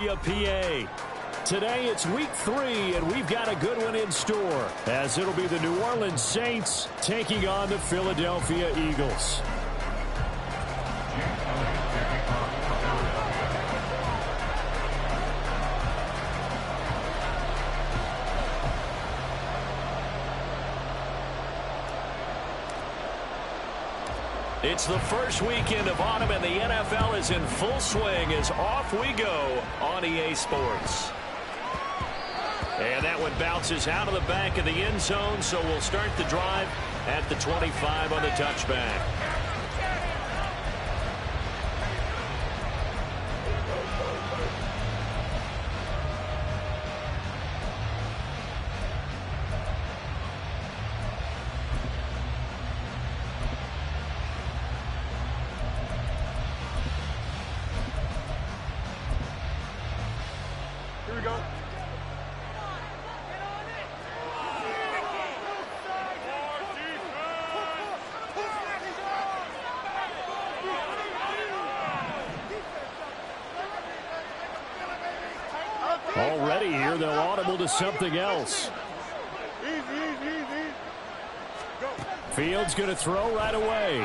PA. Today it's week 3, and we've got a good one in store, as it'll be the New Orleans Saints taking on the Philadelphia Eagles. It's the first weekend of autumn, and the NFL is in full swing as off we go on EA Sports. And that one bounces out of the back of the end zone, so we'll start the drive at the 25 on the touchback. Already here, they'll audible to something else. Fields going to throw right away.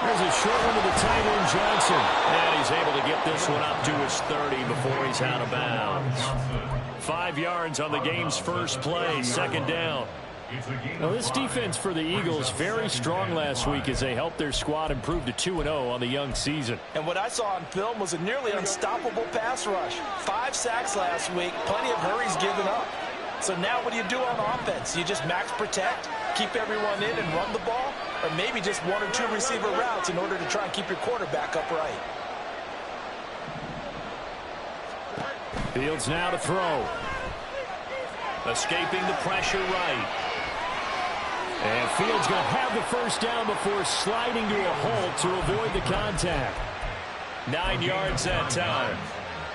There's a short one to the tight end, Johnson. And he's able to get this one up to his 30 before he's out of bounds. 5 yards on the game's first play, second down. Well, this defense for the Eagles very strong last week as they helped their squad improve to 2-0 on the young season. And what I saw on film was a nearly unstoppable pass rush. 5 sacks last week, plenty of hurries given up. So now what do you do on offense? You just max protect, keep everyone in and run the ball, or maybe just 1 or 2 receiver routes in order to try and keep your quarterback upright. Fields now to throw. Escaping the pressure right. And Fields going to have the first down before sliding to a halt to avoid the contact. 9 yards that time.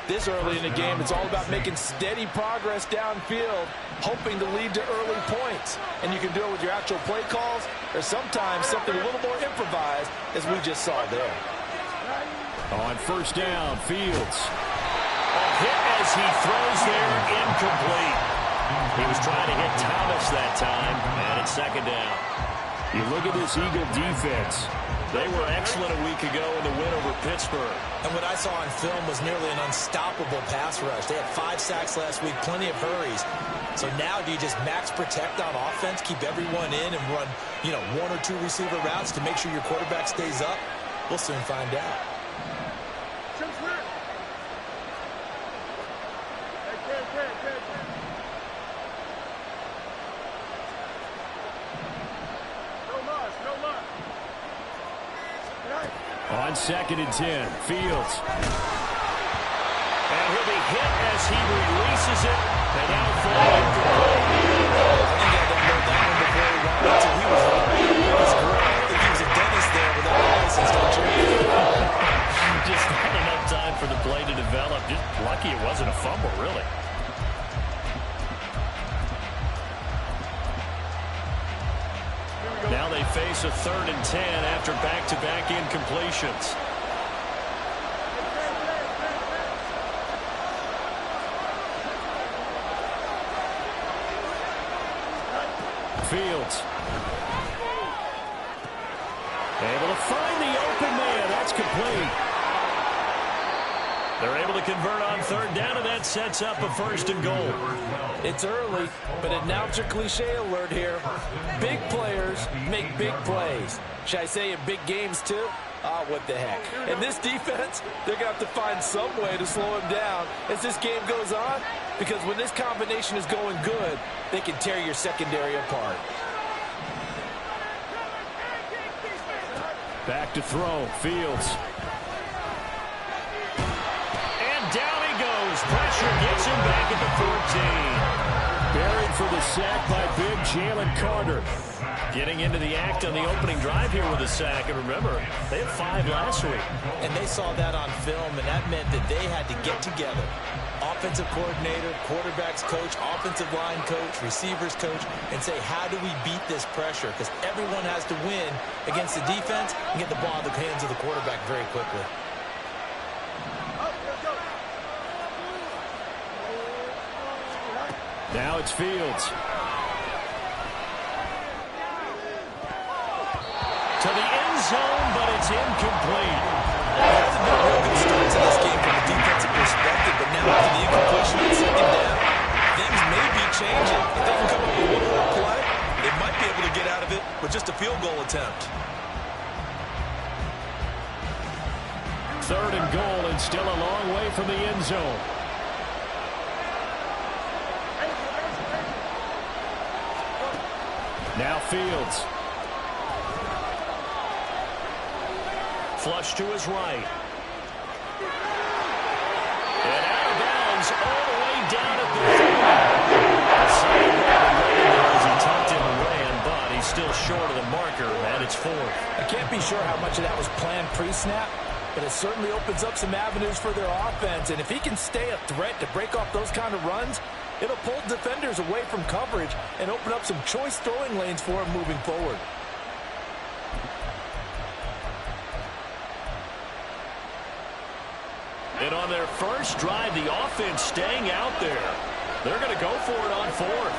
This early in the game, it's all about making steady progress downfield, hoping to lead to early points. And you can do it with your actual play calls, or sometimes something a little more improvised, as we just saw there. On first down, Fields. A hit as he throws there, incomplete. He was trying to hit Thomas that time, and it's second down. You look at this Eagle defense. They were excellent a week ago in the win over Pittsburgh. And what I saw on film was nearly an unstoppable pass rush. They had 5 sacks last week, plenty of hurries. So now do you just max protect on offense, keep everyone in, and run, 1 or 2 receiver routes to make sure your quarterback stays up? We'll soon find out. On 2nd and 10, Fields. And he'll be hit as he releases it. And now falling incomplete. He was a dentist there without a license, don't you? Just not enough time for the play to develop. Just lucky it wasn't a fumble, really. Now they face a 3rd and 10 after back-to-back incompletions. Fields. Able to find the open man. That's complete. They're able to convert on 3rd down, and that sets up a 1st and goal. It's early, but announcer cliche alert here. Big players make big plays. Should I say in big games too? What the heck. And this defense, they're going to have to find some way to slow him down as this game goes on, because when this combination is going good, they can tear your secondary apart. Back to throw, Fields. Down he goes. Pressure gets him back at the 14. Buried for the sack by big Jalen Carter. Getting into the act on the opening drive here with a sack. And remember, they had 5 last week. And they saw that on film, and that meant that they had to get together. Offensive coordinator, quarterback's coach, offensive line coach, receivers coach, and say, how do we beat this pressure? Because everyone has to win against the defense and get the ball in the hands of the quarterback very quickly. Now it's Fields. To the end zone, but it's incomplete. It hasn't been a real good start to this game from a defensive perspective, but now after the incompletion on second down, things may be changing. If they can come up with one more play, they might be able to get out of it with just a field goal attempt. 3rd and goal, and still a long way from the end zone. Now Fields. Flush to his right. And out of bounds all the way down at the 30. As he tucked in and ran, but he's still short of the marker, and it's 4th. I can't be sure how much of that was planned pre-snap, but it certainly opens up some avenues for their offense. And if he can stay a threat to break off those kind of runs, it'll pull defenders away from coverage and open up some choice throwing lanes for him moving forward. And on their first drive, the offense staying out there. They're going to go for it on 4th.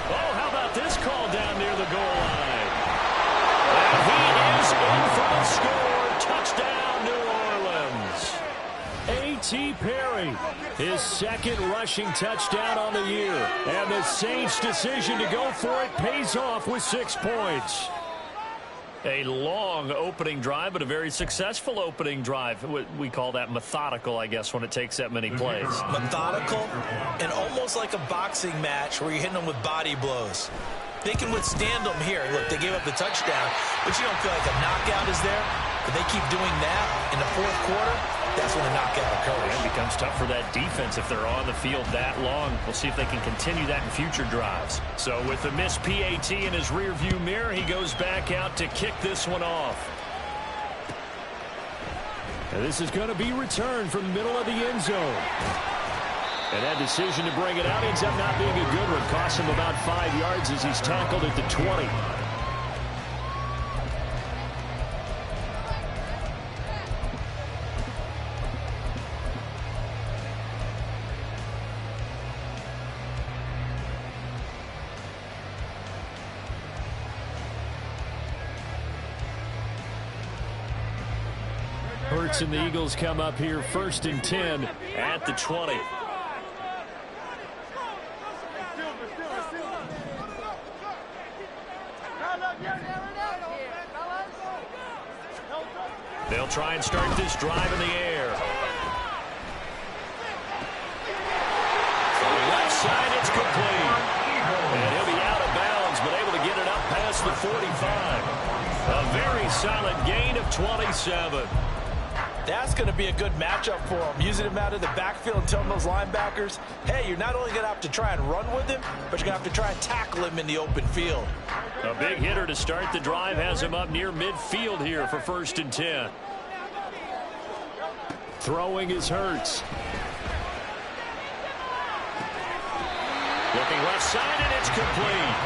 Oh, how about this call down near the goal line? And he is in for the score. Touchdown, New Orleans. A.T. Perry, his 2nd rushing touchdown on the year. And the Saints' decision to go for it pays off with 6 points. A long opening drive, but a very successful opening drive. We call that methodical, I guess, when it takes that many plays. Methodical and almost like a boxing match where you're hitting them with body blows. They can withstand them here. Look, they gave up the touchdown, but you don't feel like a knockout is there. But they keep doing that in the 4th quarter, that's when the knockout occurs. It becomes tough for that defense if they're on the field that long. We'll see if they can continue that in future drives. So with the missed PAT in his rearview mirror, he goes back out to kick this one off. And this is going to be returned from the middle of the end zone. And that decision to bring it out ends up not being a good one. Costs him about 5 yards as he's tackled at the 20. Hurts and the Eagles come up here 1st and 10 at the 20. They'll try and start this drive in the air. From the left side, it's complete. And he'll be out of bounds, but able to get it up past the 45. A very solid gain of 27. That's going to be a good matchup for him. Using him out of the backfield and telling those linebackers, hey, you're not only going to have to try and run with him, but you're going to have to try and tackle him in the open field. A big hitter to start the drive has him up near midfield here for 1st and 10. Throwing is Hurts. Looking left side, and it's complete.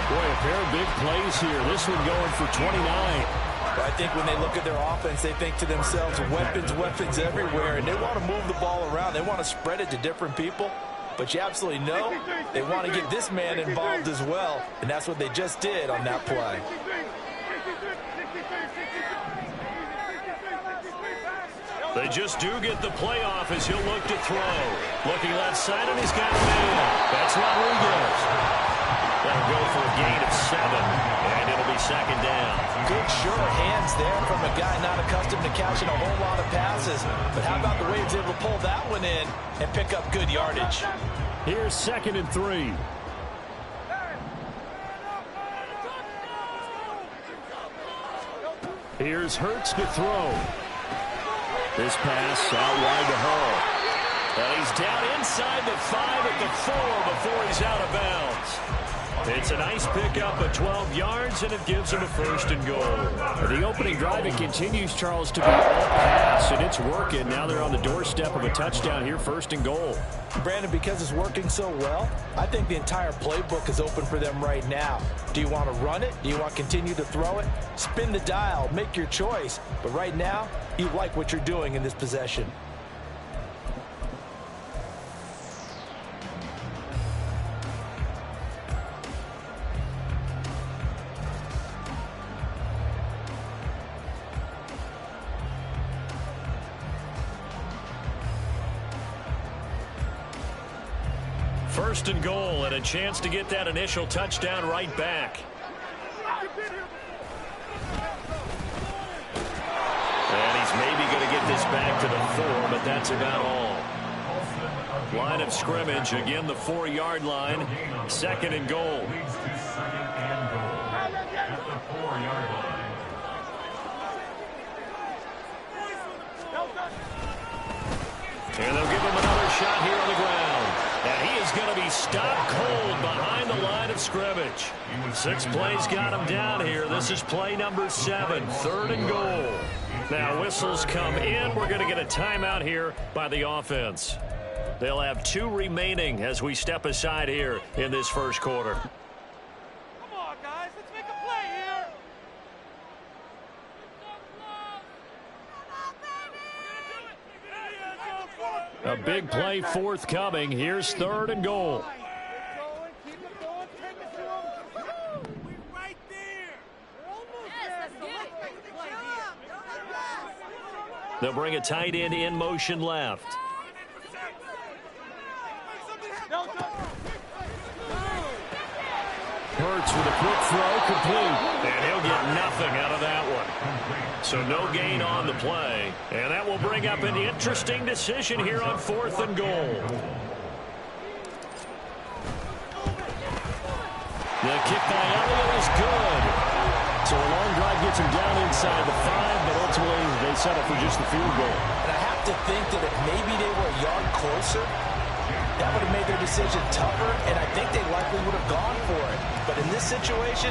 Boy, a pair of big plays here. This one going for 29. I think when they look at their offense, they think to themselves, weapons everywhere, and they want to move the ball around. They want to spread it to different people, but you absolutely know they want to get this man involved as well, and that's what they just did on that play. They just do get the play off as he'll look to throw. Looking left side, and he's got a man. That's Rodriguez. That'll go for a gain of 7, and it'll be 2nd down. Good, sure hands there from a guy not accustomed to catching a whole lot of passes. But how about the way he's able to pull that one in and pick up good yardage? Here's 2nd and 3. Here's Hurts to throw. This pass out wide to Hall. And he's down inside the 5 at the 4 before he's out of bounds. It's a nice pickup of 12 yards, and it gives him a 1st and goal. The opening drive, it continues, Charles, to be all pass, and it's working. Now they're on the doorstep of a touchdown here, 1st and goal. Brandon, because it's working so well, I think the entire playbook is open for them right now. Do you want to run it? Do you want to continue to throw it? Spin the dial, make your choice. But right now, you like what you're doing in this possession. First and goal, and a chance to get that initial touchdown right back. And he's maybe going to get this back to the 4, but that's about all. Line of scrimmage, again the 4-yard line. Second and goal. And they'll give him another shot here on the ground. And he is going to be stopped cold behind the line of scrimmage. 6 plays got him down here. This is play number 7, third and goal. Now whistles come in. We're going to get a timeout here by the offense. They'll have 2 remaining as we step aside here in this first quarter. Come on, guys. Let's make a play here. A big play forthcoming. Here's third and goal. Keep it going. Take it to him. We're right there. We're almost there. So let's make the play here. They'll bring a tight end in motion left. Hurts with a quick throw, complete. And he'll get nothing out of that one. So no gain on the play. And that will bring up an interesting decision here on fourth and goal. The kick by Elliott is good. So a long drive gets him down inside the 5, but ultimately they settle for just the field goal. And I have to think that if maybe they were a yard closer, that would have made their decision tougher, and I think they likely would have gone for it. But in this situation,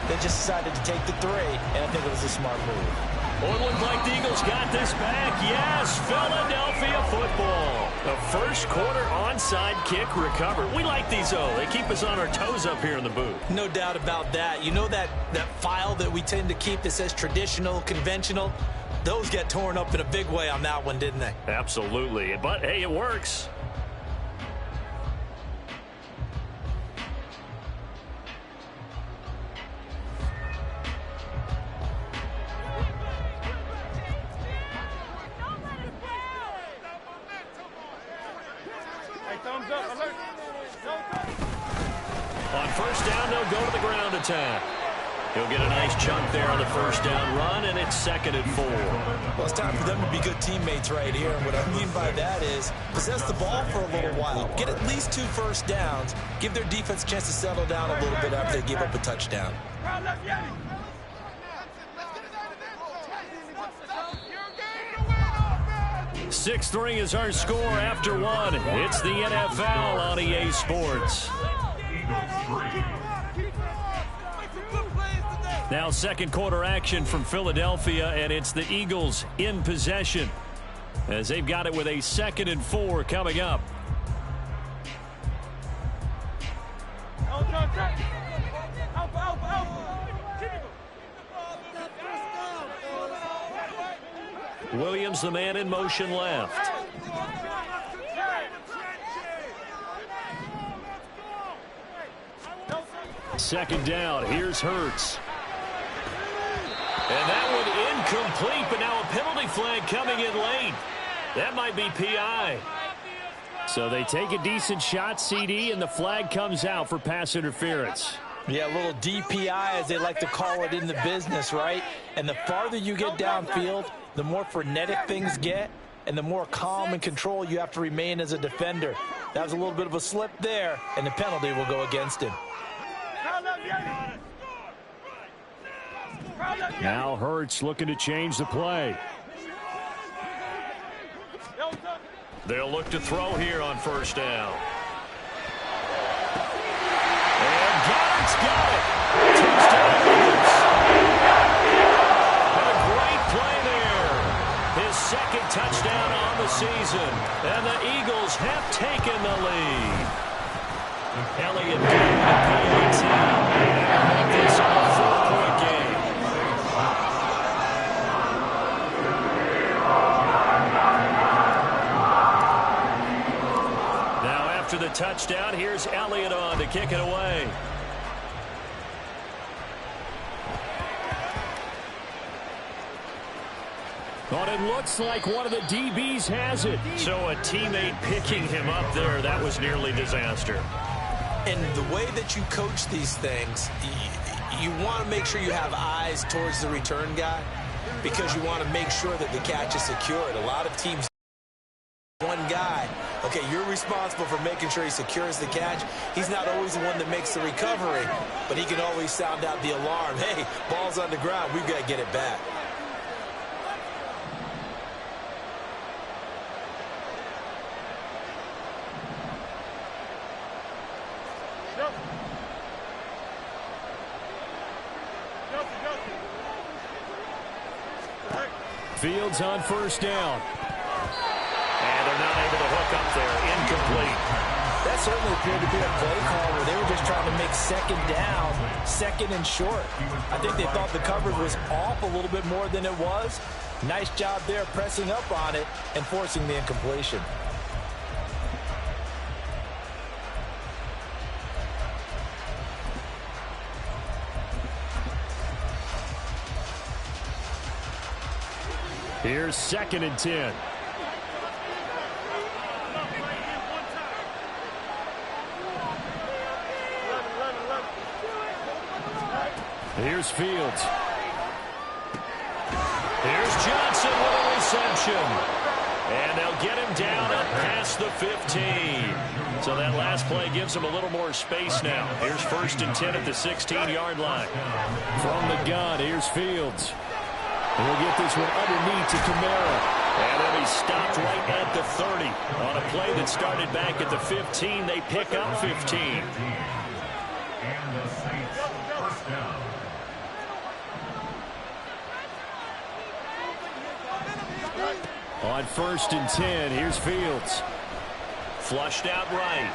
they just decided to take the 3, and I think it was a smart move. Oh, it looked like the Eagles got this back. Yes, Philadelphia football. The first quarter onside kick recovered. We like these, though. They keep us on our toes up here in the booth. No doubt about that. You know that file that we tend to keep that says traditional, conventional? Those get torn up in a big way on that one, didn't they? Absolutely. But, hey, it works. On first down, they'll go to the ground attack. He'll get a nice chunk there on the first down run, and it's 2nd and 4. Well, it's time for them to be good teammates right here. And what I mean by that is possess the ball for a little while. Get at least 2 first downs. Give their defense a chance to settle down a little bit after they give up a touchdown. 6-3 is our score after 1. It's the NFL on EA Sports. Now second quarter action from Philadelphia, and it's the Eagles in possession as they've got it with a 2nd and 4 coming up. Williams, the man in motion left. Second down, here's Hurts. And that one incomplete, but now a penalty flag coming in late. That might be PI. So they take a decent shot, CD, and the flag comes out for pass interference. Yeah, a little DPI, as they like to call it in the business, right? And the farther you get downfield, the more frenetic things get, and the more calm and control you have to remain as a defender. That was a little bit of a slip there, and the penalty will go against him. Now Hurts looking to change the play. They'll look to throw here on first down. And Goddard's got it. Touchdown Eagles. A great play there. His 2nd touchdown on the season. And the Eagles have taken the lead. Elliott getting the PAT. And make this a 4-point game. Now after the touchdown, here's Elliott on to kick it away. But it looks like one of the DBs has it. So a teammate picking him up there, that was nearly disaster. And the way that you coach these things, you want to make sure you have eyes towards the return guy because you want to make sure that the catch is secured. A lot of teams, one guy, okay, you're responsible for making sure he secures the catch. He's not always the one that makes the recovery, but he can always sound out the alarm. Hey, ball's on the ground. We've got to get it back. Fields on first down. And they're not able to hook up there. Incomplete. That certainly appeared to be a play call where they were just trying to make second down, second and short. I think they thought the coverage was off a little bit more than it was. Nice job there pressing up on it and forcing the incompletion. Here's 2nd and 10. Here's Fields. Here's Johnson with a reception. And they'll get him down up past the 15. So that last play gives him a little more space now. Here's 1st and 10 at the 16-yard line. From the gun, here's Fields. And he'll get this one underneath to Kamara. And then he's stopped right at the 30. On a play that started back at the 15, they pick up 15. On 1st and 10, here's Fields. Flushed out right.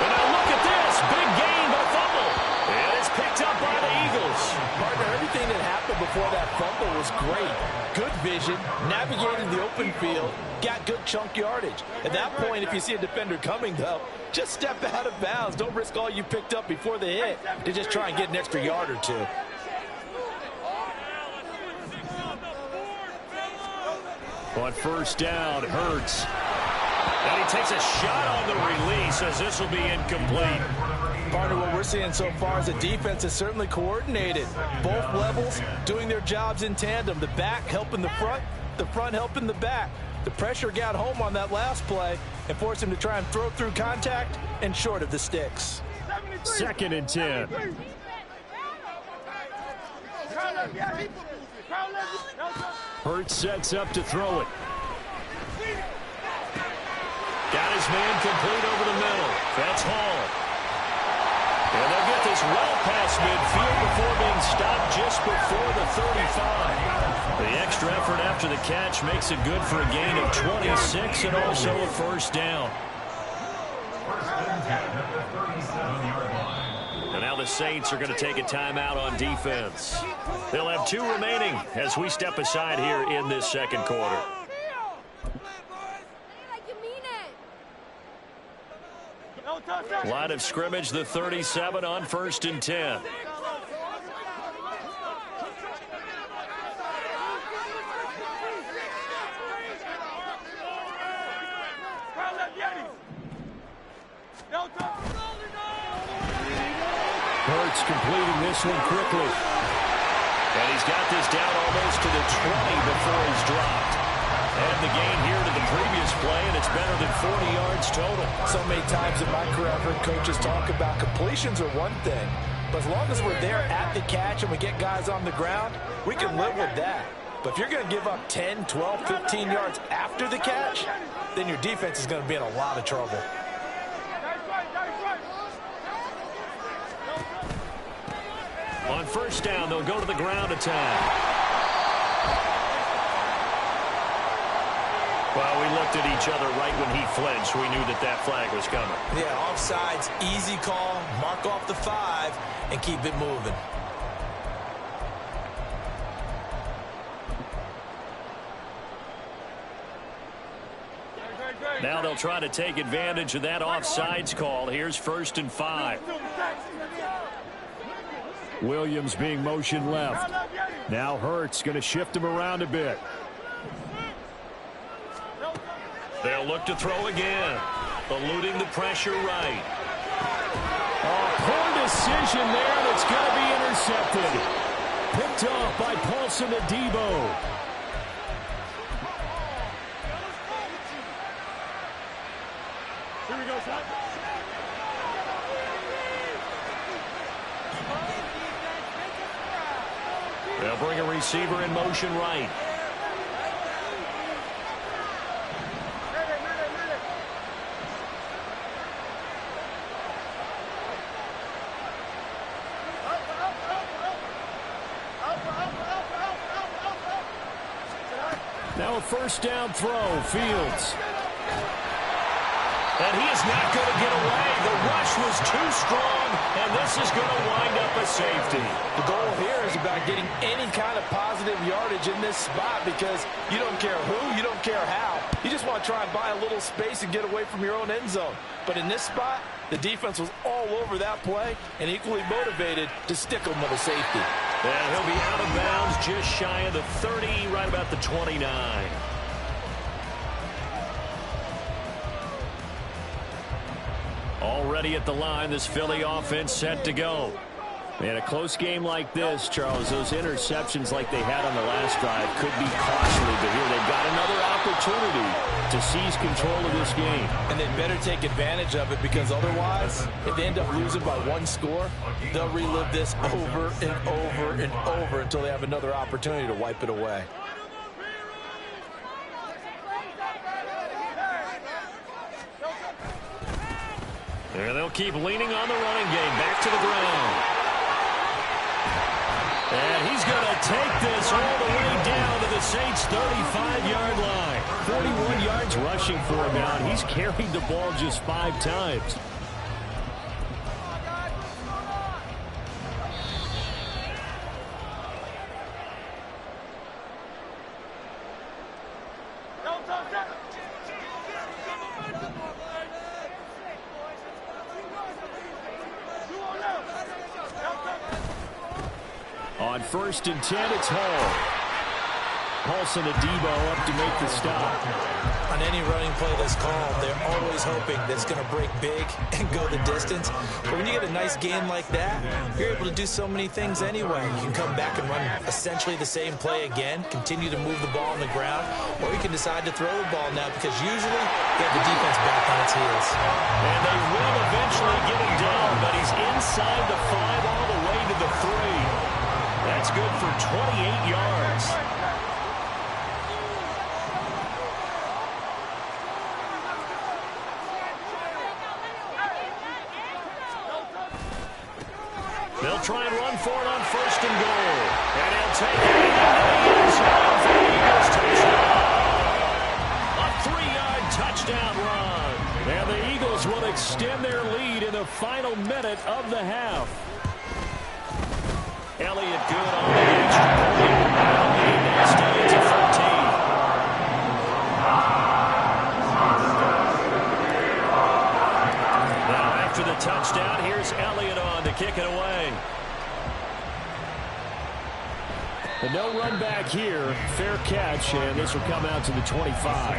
And now look at this. Big gain, but fumble. And it's picked up by the Eagles. Partner, everything that happened before that fumble was great. Good vision, navigated the open field, got good chunk yardage. At that point, if you see a defender coming, though, just step out of bounds. Don't risk all you picked up before the hit to just try and get an extra yard or two. On 1st down, Hurts. And he takes a shot on the release as this will be incomplete. Partner, what we're seeing so far is the defense is certainly coordinated. Both levels doing their jobs in tandem. The back helping the front helping the back. The pressure got home on that last play and forced him to try and throw through contact and short of the sticks. 2nd and 10. Hurts sets up to throw it. Got his man complete over the middle. That's Hall. And they'll get this well past midfield before being stopped just before the 35. The extra effort after the catch makes it good for a gain of 26 and also a 1st down. And now the Saints are going to take a timeout on defense. They'll have 2 remaining as we step aside here in this 2nd quarter. Line of scrimmage, the 37 on 1st and 10. Hurts completing this one quickly. And he's got this down almost to the 20 before he's dropped. And the gain here to the previous play, and it's better than 40 yards total. So many times in my career I've heard coaches talk about completions are one thing, but as long as we're there at the catch and we get guys on the ground, we can live with that. But if you're going to give up 10, 12, 15 yards after the catch, then your defense is going to be in a lot of trouble. On 1st down, they'll go to the ground attack. Well, we looked at each other right when he flinched. We knew that that flag was coming. Yeah, offsides, easy call, mark off the 5, and keep it moving. Now they'll try to take advantage of that offsides call. Here's 1st and 5. Williams being motion left. Now Hurts going to shift him around a bit. They'll look to throw again. Eluding the pressure right. Oh, poor decision there. That's going to be intercepted. Picked off by Paulson Adebo. Here we go, son. They'll bring a receiver in motion right. Now a first down throw, Fields. And he is not going to get away. The rush was too strong, and this is going to wind up a safety. The goal here is about getting any kind of positive yardage in this spot because you don't care who, you don't care how. You just want to try and buy a little space and get away from your own end zone. But in this spot, the defense was all over that play and equally motivated to stick them with a safety. And he'll be out of bounds just shy of the 30, right about the 29. Already at the line, this Philly offense set to go. In a close game like this, Charles, those interceptions like they had on the last drive could be costly, but here they've got another opportunity to seize control of this game. And they better take advantage of it because otherwise, if they end up losing by one score, they'll relive this over and over and over until they have another opportunity to wipe it away. And they'll keep leaning on the running game. Back to the ground. And he's going to take this all the way down to the Saints' 35-yard line. 41 yards rushing for him now, and he's carried the ball just 5 times. On 1st and 10, it's Hall. Paulson Adebo up to make the stop. On any running play that's called, they're always hoping that it's going to break big and go the distance. But when you get a nice gain like that, you're able to do so many things anyway. You can come back and run essentially the same play again, continue to move the ball on the ground, or you can decide to throw the ball now because usually you have the defense back on its heels. And they will eventually get him down, but he's inside the 5 all the way to the 3. That's good for 28 yards. They'll try and run for it on 1st and goal. And he'll take it into the end zone for the Eagles touchdown. A 3-yard touchdown run. And the Eagles will extend their lead in the final minute of the half. Elliott good on the extra point. They'll stay to 13. Now after the touchdown, here's Elliott on to kick it away. The no run back here. Fair catch, and this will come out to the 25.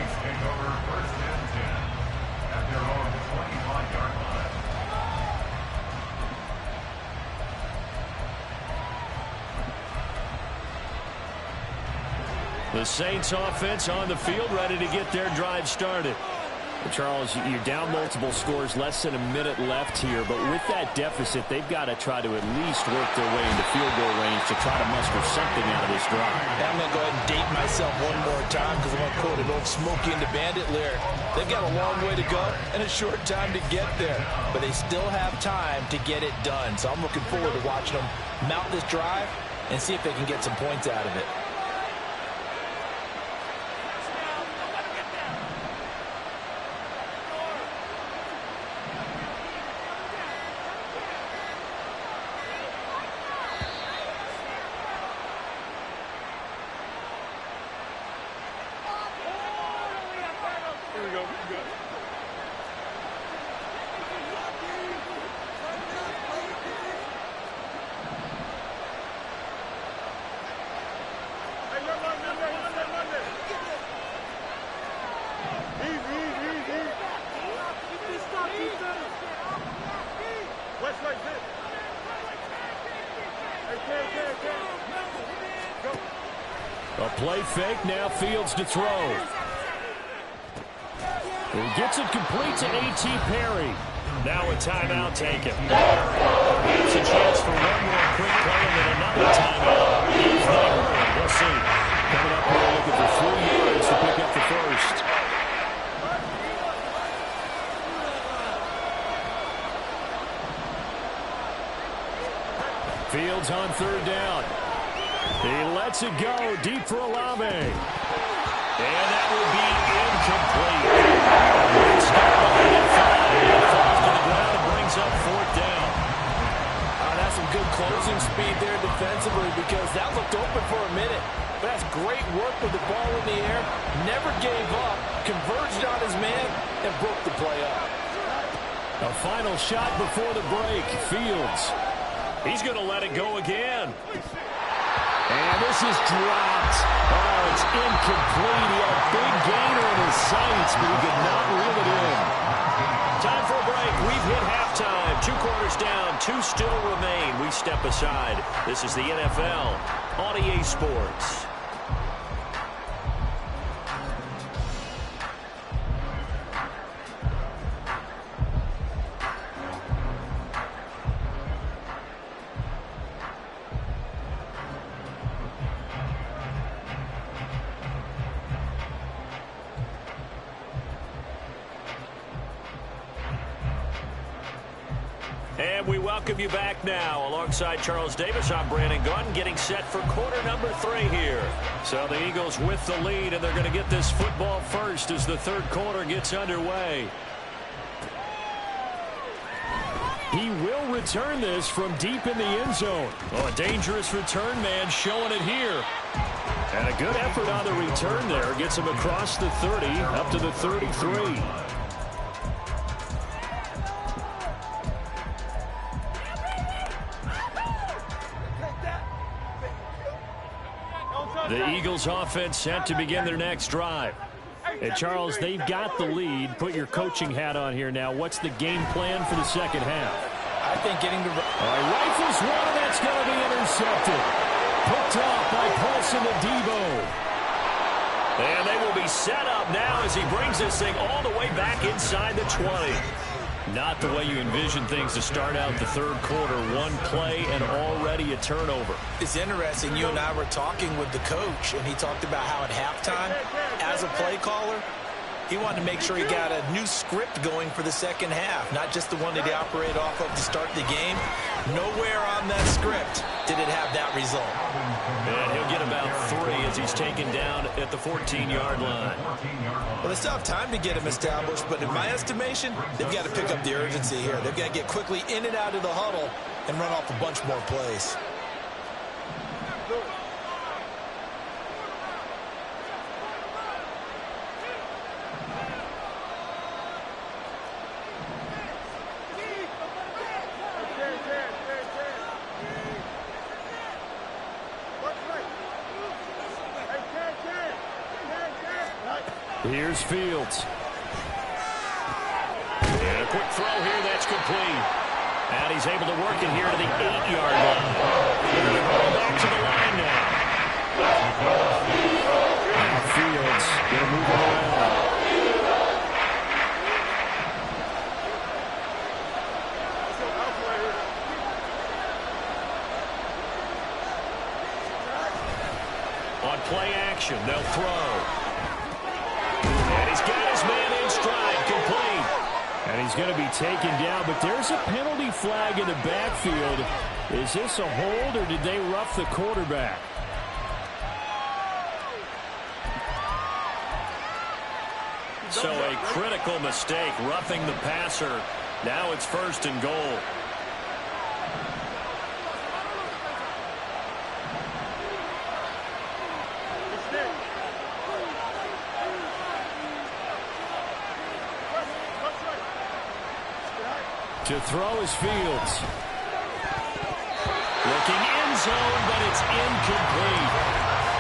The Saints offense on the field, ready to get their drive started. Charles, you're down multiple scores, less than a minute left here, but with that deficit, they've got to try to at least work their way into field goal range to try to muster something out of this drive. I'm going to go ahead and date myself one more time because I'm going to quote an old Smokey and the Bandit lyric. They've got a long way to go and a short time to get there, but they still have time to get it done. So I'm looking forward to watching them mount this drive and see if they can get some points out of it. A play fake, now Fields to throw. He gets it complete to A.T. Perry. Now a timeout taken. It's a chance for one more quick play and then another timeout. If they hurry, we'll see. Coming up, we're looking for 3 yards to pick up the first. Fields on third down. He lets it go deep for Olave. And that will be incomplete. It's got it 5. Falls to the ground and brings up fourth down. That's some good closing speed there defensively because that looked open for a minute. But that's great work with the ball in the air. Never gave up. Converged on his man and broke the play up. A final shot before the break. Fields. He's going to let it go again. And this is dropped. Oh, it's incomplete. He had a big gainer in his sights, but he could not reel it in. Time for a break. We've hit halftime. 2 quarters down. 2 still remain. We step aside. This is the NFL on EA Sports. And we welcome you back now. Alongside Charles Davis, I'm Brandon Gaudin, getting set for quarter number 3 here. So the Eagles with the lead, and they're going to get this football first as the third quarter gets underway. He will return this from deep in the end zone. Oh, a dangerous return man showing it here. And a good effort on the return there. Gets him across the 30, up to the 33. The Eagles offense set to begin their next drive. And Charles, they've got the lead. Put your coaching hat on here now. What's the game plan for the second half? I think getting the... Rifles one, that's going to be intercepted. Picked off by Paulson to Debo. And they will be set up now as he brings this thing all the way back inside the 20. Not the way you envision things to start out the third quarter. One play and already a turnover. It's interesting. You and I were talking with the coach, and he talked about how at halftime, as a play caller, he wanted to make sure he got a new script going for the second half, not just the one that he operated off of to start the game. Nowhere on that script did it have that result. And he'll get about 3 as he's taken down at the 14-yard line. Well, they still have time to get him established, but in my estimation, they've got to pick up the urgency here. They've got to get quickly in and out of the huddle and run off a bunch more plays. Here's Fields. And a quick throw here, that's complete. And he's able to work it here to the 8-yard line. Back to the line now. And Fields going to move it around. On play action, they'll throw. And he's got his man in stride, complete. And he's going to be taken down, but there's a penalty flag in the backfield. Is this a hold, or did they rough the quarterback? So a critical mistake, roughing the passer. Now it's 1st and goal. To throw is Fields. Looking end zone, but it's incomplete.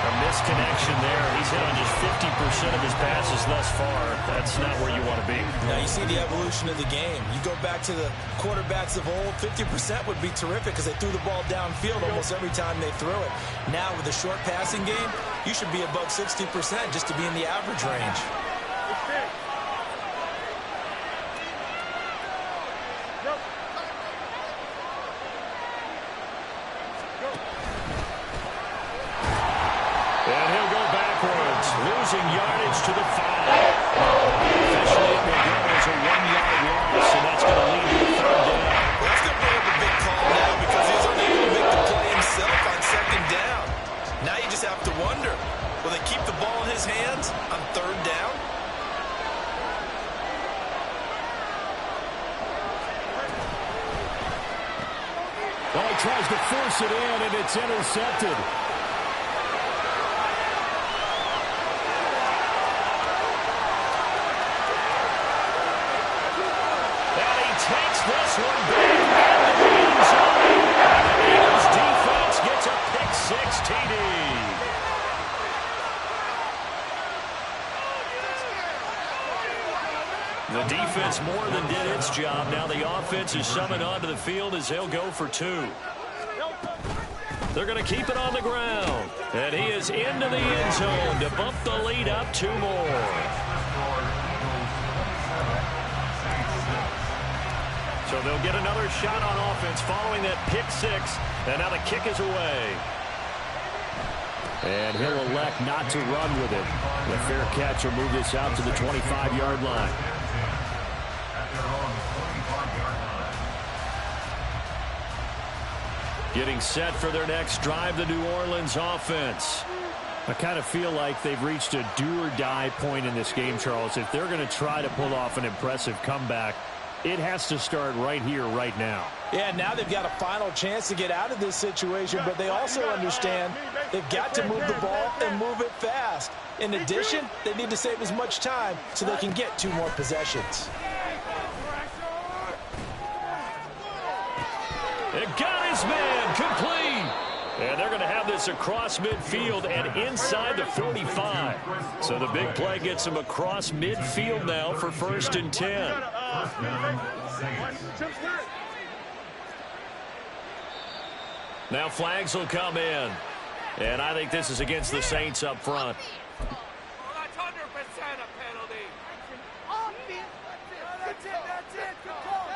A missed connection there. He's hit on just 50% of his passes thus far. That's not where you want to be. Now you see the evolution of the game. You go back to the quarterbacks of old, 50% would be terrific because they threw the ball downfield almost every time they threw it. Now with the short passing game, you should be above 60% just to be in the average range. Losing yardage to the 5. Officially, it will go as a 1-yard loss, and that's going to lead to a 3rd down. That's going to bring up a big call now because he's unable to make the play himself on 2nd down. Now you just have to wonder, will they keep the ball in his hands on 3rd down? Well, he tries to force it in, and it's intercepted. This one back in the end zone. The Eagles defense gets a pick-6 TD. The defense more than did its job. Now the offense is summoned onto the field as they'll go for 2. They're going to keep it on the ground. And he is into the end zone to bump the lead up 2 more. So they'll get another shot on offense following that pick-6. And now the kick is away. And he'll elect not to run with it. The fair catch will move this out to the 25-yard line. Getting set for their next drive, the New Orleans offense. I kind of feel like they've reached a do-or-die point in this game, Charles. If they're going to try to pull off an impressive comeback, it has to start right here, right now. Yeah, now they've got a final chance to get out of this situation, but they also understand they've got to move the ball and move it fast. In addition, they need to save as much time so they can get 2 more possessions. It got his man complete. And they're going to have this across midfield and inside the 45. So the big play gets them across midfield now for 1st and 10. Now flags will come in. And I think this is against the Saints up front. That's 100% a penalty. That's it. Good call.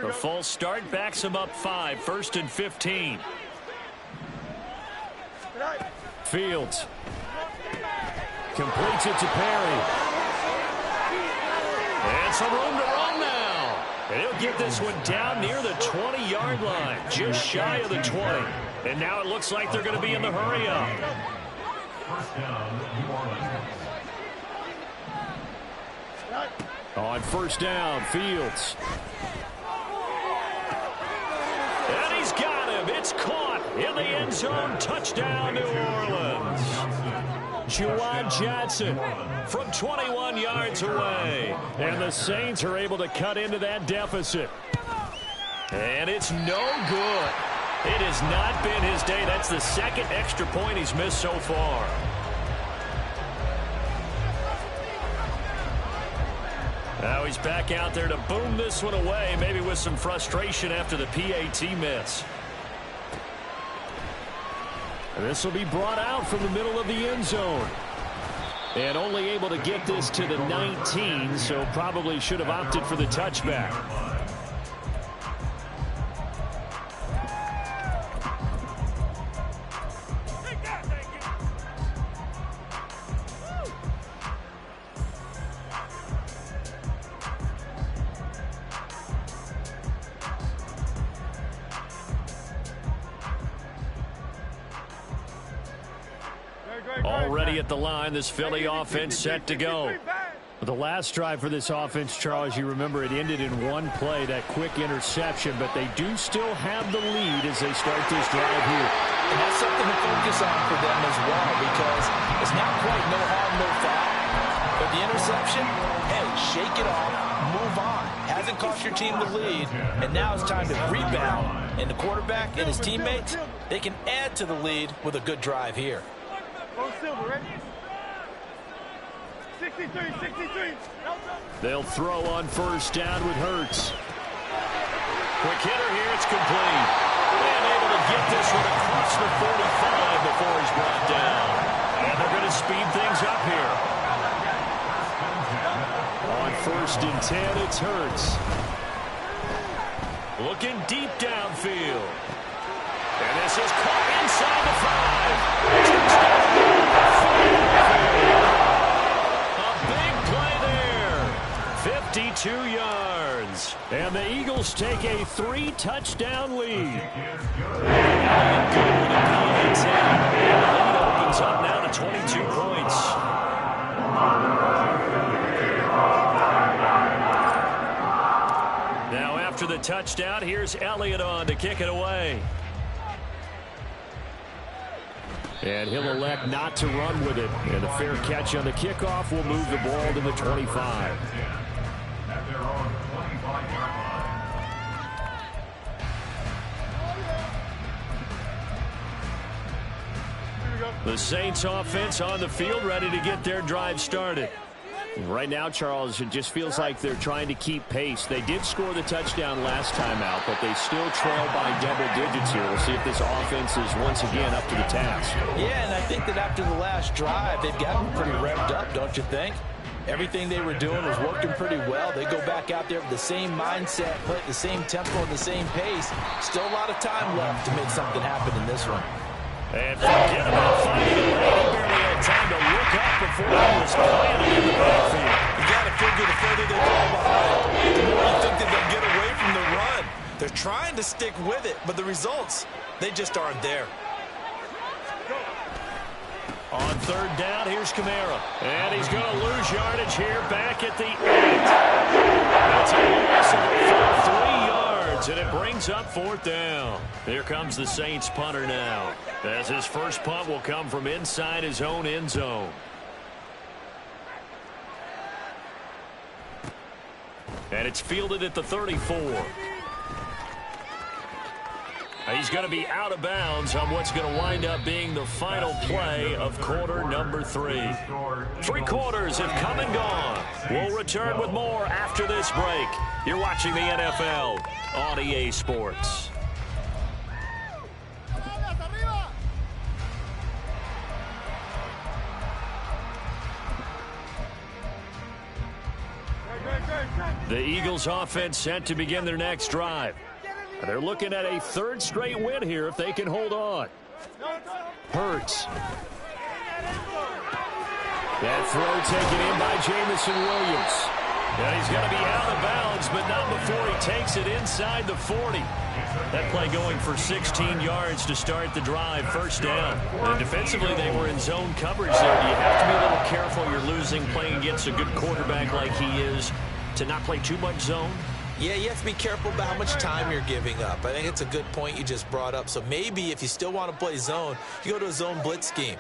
A false start backs him up 5. 1st and 15. Fields completes it to Perry. And some room to run now. And he'll get this one down near the 20-yard line, just shy of the 20. And now it looks like they're going to be in the hurry-up. On 1st down, Fields. And he's got him. It's caught in the end zone. Touchdown, New Orleans. Juwan Johnson from 21 yards away. And the Saints are able to cut into that deficit. And it's no good. It has not been his day. That's the 2nd extra point he's missed so far. Now he's back out there to boom this one away, maybe with some frustration after the PAT miss. And this will be brought out from the middle of the end zone. And only able to get this to the 19, so probably should have opted for the touchback. Already at the line, this Philly offense set to go. The last drive for this offense, Charles, you remember it ended in 1 play, that quick interception, but they do still have the lead as they start this drive here. And that's something to focus on for them as well, because it's not quite no harm, no foul. But the interception, hey, shake it off, move on. Hasn't cost your team the lead, and now it's time to rebound. And the quarterback and his teammates, they can add to the lead with a good drive here. Go Silver, ready? 63, 63. They'll throw on first down with Hurts. Quick hitter here, it's complete. And able to get this one across the 45 before he's brought down. And they're going to speed things up here. On first and 10, it's Hurts. Looking deep downfield. And this is caught inside the 5. A big play there. 52 yards. And the Eagles take a 3-touchdown lead. The lead opens up now to 22 points. Now after the touchdown, here's Elliott on to kick it away. And he'll elect not to run with it. And a fair catch on the kickoff will move the ball to the 25. The Saints offense on the field, ready to get their drive started. Right now, Charles, it just feels like they're trying to keep pace. They did score the touchdown last time out, but they still trail by double digits here. We'll see if this offense is once again up to the task. Yeah, and I think that after the last drive, they've gotten pretty revved up, don't you think? Everything they were doing was working pretty well. They go back out there with the same mindset, play at the same tempo and the same pace. Still a lot of time left to make something happen in this one. And forget about finding a lane. He barely had time to look up before he was planted in the backfield. You got to figure the further they fall behind, the more you think that they'll get away from the run. They're trying to stick with it, but the results, they just aren't there. On third down, here's Kamara. And he's going to lose yardage here back at the 8. That's a loss of 3 yards, and it brings up fourth down. Here comes the Saints punter now, as his first punt will come from inside his own end zone. And it's fielded at the 34. He's going to be out of bounds on what's going to wind up being the final play of quarter number 3. 3 quarters have come and gone. We'll return with more after this break. You're watching the NFL on EA Sports. The Eagles offense set to begin their next drive. They're looking at a 3rd straight win here if they can hold on. Hurts. That throw taken in by Jamison Williams. And he's going to be out of bounds, but not before he takes it inside the 40. That play going for 16 yards to start the drive, first down. And defensively, they were in zone coverage there. You have to be a little careful. You're losing playing against a good quarterback like he is to not play too much zone. Yeah, you have to be careful about how much time you're giving up. I think it's a good point you just brought up. So maybe if you still want to play zone, you go to a zone blitz scheme.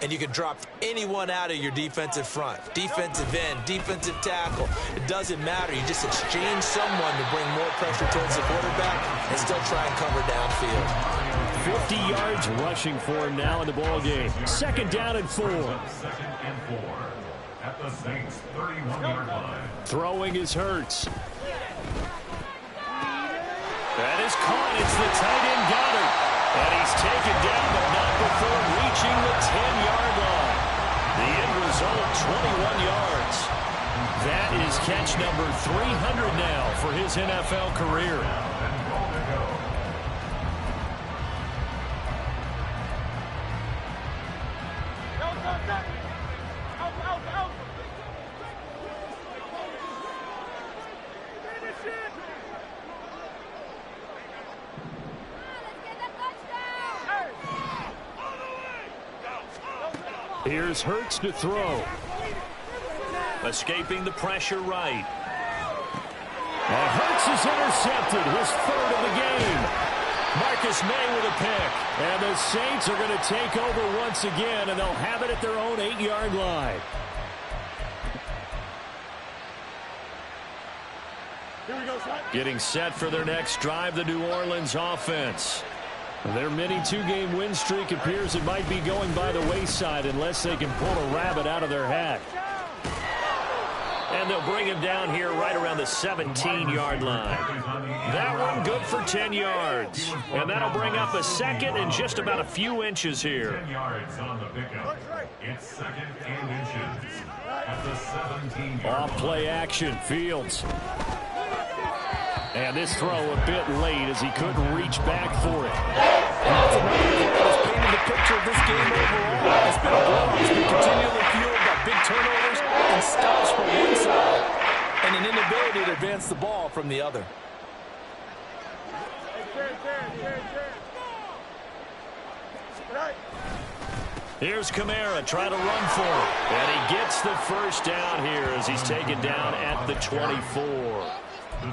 And you can drop anyone out of your defensive front. Defensive end, defensive tackle. It doesn't matter. You just exchange someone to bring more pressure towards the quarterback and still try and cover downfield. 50 yards rushing for him now in the ball game. 2nd down and 4. At the Saints 31-yard line. Throwing is Hurts. That is caught. It's the tight end Goddard. And he's taken down, but not before reaching the 10-yard line. The end result, 21 yards. That is catch number 300 now for his NFL career. Here's Hurts to throw. Escaping the pressure right. And Hurts is intercepted, his 3rd of the game. Marcus May with a pick. And the Saints are going to take over once again, and they'll have it at their own 8-yard line. Getting set for their next drive, the New Orleans offense. Their mini two-game win streak appears it might be going by the wayside unless they can pull a rabbit out of their hat. And they'll bring him down here right around the 17-yard line. That one good for 10 yards. And that'll bring up a second and just about a few inches here. 10 yards on the pickup. It's second and inches at the 17-yard line. Off play action, Fields. And this throw a bit late as he couldn't reach back for it. And that's another play that's painted the picture of this game overall. It's been a blowout. It's been continually fueled by big turnovers and stops from one side and an inability to advance the ball from the other. Here's Kamara trying to run for it. And he gets the first down here as he's taken down at the 24.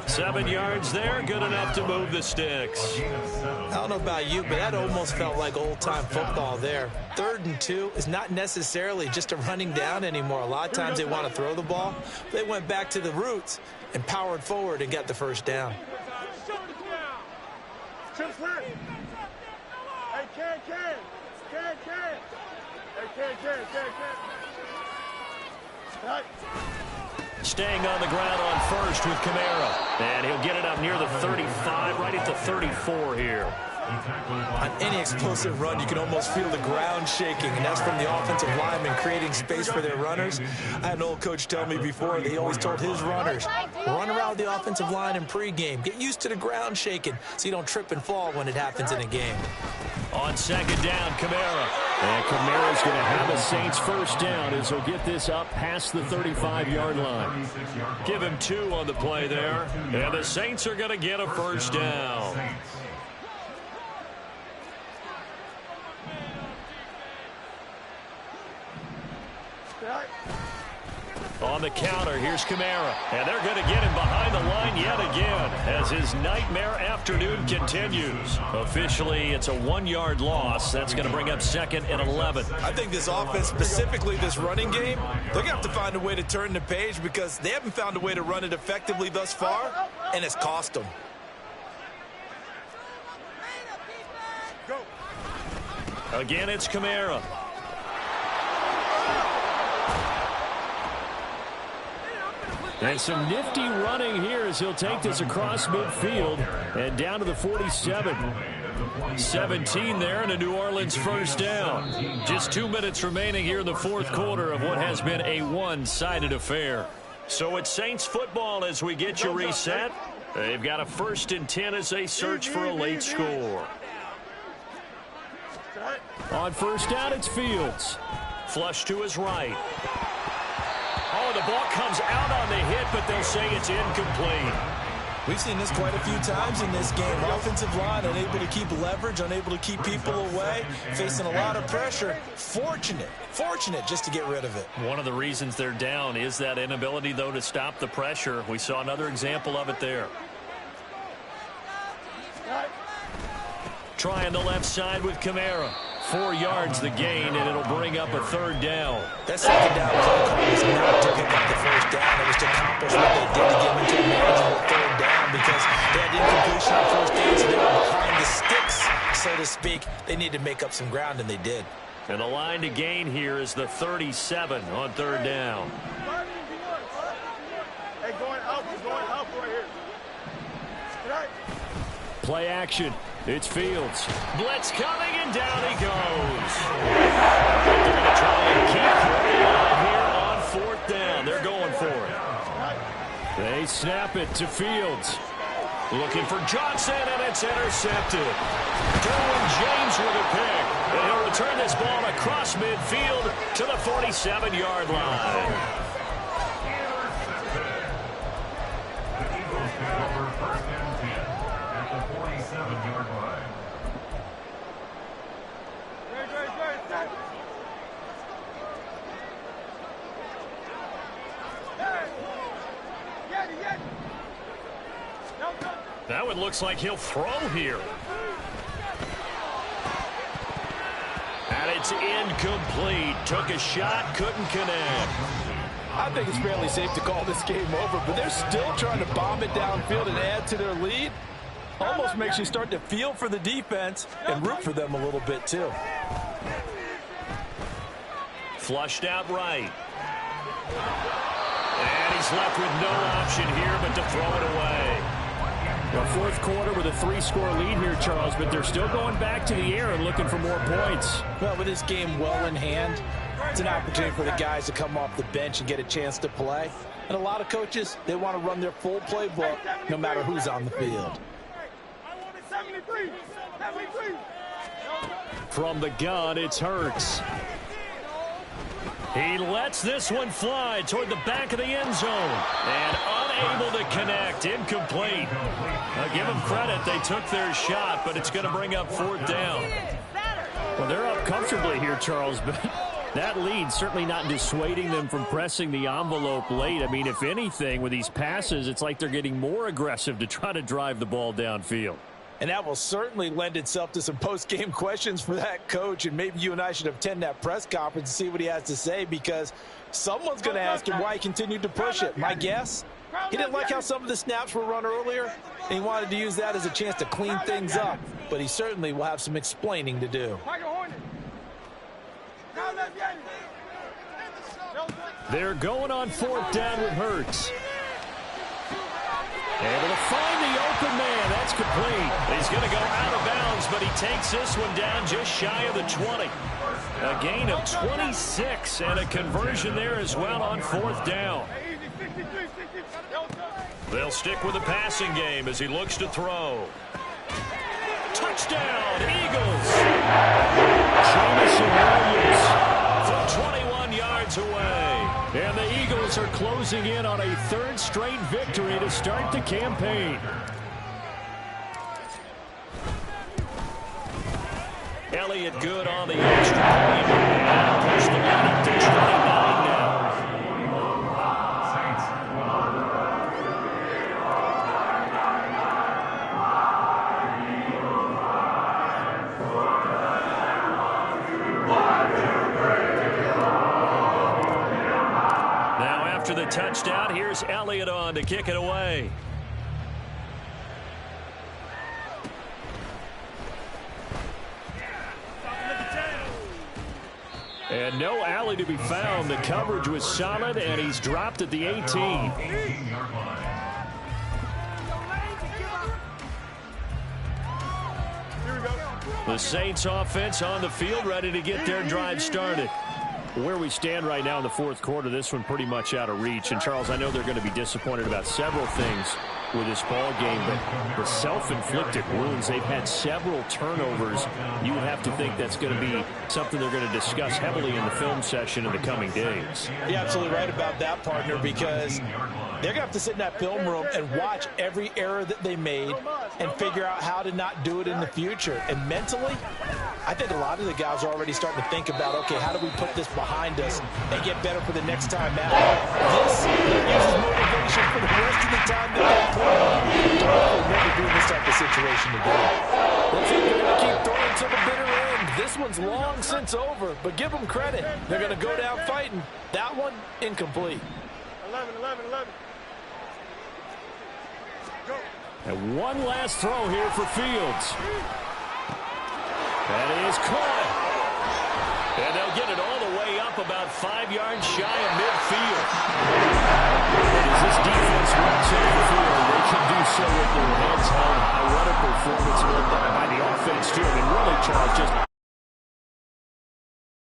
7 yards there, good enough to move the sticks. I don't know about you, but that almost felt like old-time football there. 3rd and 2 is not necessarily just a running down anymore. A lot of times they want to throw the ball. They went back to the roots and powered forward and got the first down. Staying on the ground on first with Kamara. And he'll get it up near the 35, right at the 34 here. On any explosive run, you can almost feel the ground shaking, and that's from the offensive linemen creating space for their runners. I had an old coach tell me before, he always told his runners, run around the offensive line in pregame. Get used to the ground shaking so you don't trip and fall when it happens in a game. On second down, Kamara. And Kamara's going to have a Saints first down as he'll get this up past the 35-yard line. Give him 2 on the play there. And the Saints are going to get a first down. On the counter, here's Kamara. And they're going to get him behind the line yet again as his nightmare afternoon continues. Officially, it's a 1-yard loss. That's going to bring up second and 11. I think this offense, specifically this running game, they're going to have to find a way to turn the page because they haven't found a way to run it effectively thus far, and it's cost them. Again, it's Kamara. And some nifty running here as he'll take this across midfield and down to the 47. 17 there and a New Orleans first down. Just 2 minutes remaining here in the fourth quarter of what has been a one-sided affair. So it's Saints football as we get you reset. They've got a 1st and 10 as they search for a late score. On first down, it's Fields. Flush to his right. Oh, the ball comes out on the hit, but they'll say it's incomplete. We've seen this quite a few times in this game. Offensive line unable to keep leverage, unable to keep people away, facing a lot of pressure. Fortunate just to get rid of it. One of the reasons they're down is that inability, though, to stop the pressure. We saw another example of it there. Trying the left side with Kamara. 4 yards the gain, and it'll bring up a 3rd down. That second down play call was not to pick up the first down. It was to accomplish what they did to get into a manageable 3rd down because they had incompletion on first down, so they were behind the sticks, so to speak. They needed to make up some ground, and they did. And the line to gain here is the 37 on 3rd down. Hey, going up right here. Play action. It's Fields. Blitz coming, and down he goes. They're going to try and keep it alive here on 4th down. They're going for it. They snap it to Fields. Looking for Johnson, and it's intercepted. Derwin James with a pick. And he'll return this ball across midfield to the 47-yard line. The Eagles take over 1st and 10 at the 47-yard line. That one looks like he'll throw here. And it's incomplete. Took a shot, couldn't connect. I think it's fairly safe to call this game over, but they're still trying to bomb it downfield and add to their lead. Almost makes you start to feel for the defense and root for them a little bit, too. Flushed out right. And he's left with no option here but to throw it away. Well, fourth quarter with a 3-score lead here, Charles, but they're still going back to the air and looking for more points. Well, with this game well in hand, it's an opportunity for the guys to come off the bench and get a chance to play. And a lot of coaches, they want to run their full playbook no matter who's on the field. From the gun, it's Hurts. He lets this one fly toward the back of the end zone. And unable to connect. Incomplete. Now, give them credit. They took their shot, but it's going to bring up fourth down. Well, they're up comfortably here, Charles, but that lead certainly not dissuading them from pressing the envelope late. I mean, if anything, with these passes, it's like they're getting more aggressive to try to drive the ball downfield. And that will certainly lend itself to some post-game questions for that coach. And maybe you and I should attend that press conference and see what he has to say, because someone's going to ask him why he continued to push it. My guess, he didn't like how some of the snaps were run earlier, and he wanted to use that as a chance to clean things up. But he certainly will have some explaining to do. They're going on fourth down with Hurts. Able to find the open man. That's complete. He's going to go out of bounds, but he takes this one down just shy of the 20. A gain of 26 and a conversion there as well on fourth down. They'll stick with the passing game as he looks to throw. Touchdown, Eagles. Jameson Williams from 21 yards away. And the Eagles are closing in on a third straight victory to start the campaign. Elliott good on the extra point. And push the line up to 29 now. Now after the touchdown, here's Elliott on to kick it away. And no alley to be found. The coverage was solid, and he's dropped at the 18. The Saints offense on the field, ready to get their drive started. Where we stand right now in the fourth quarter, this one pretty much out of reach. And, Charles, I know they're going to be disappointed about several things with this ball game, but the self-inflicted wounds, they've had several turnovers. You would have to think that's going to be something they're going to discuss heavily in the film session in the coming days. You're absolutely right about that, partner, because they're going to have to sit in that film room and watch every error that they made and figure out how to not do it in the future. And mentally, I think a lot of the guys are already starting to think about, okay, how do we put this behind us and get better for the next time out? This uses motivation for the rest of the time that they play. We'll never do this type of situation again. Looks like they're going to keep throwing to the bitter end. This one's long since over, but give them credit. They're going to go down fighting. That one, incomplete. 11. Go. And one last throw here for Fields. That is caught. And they'll get it all the way up about 5 yards shy of midfield.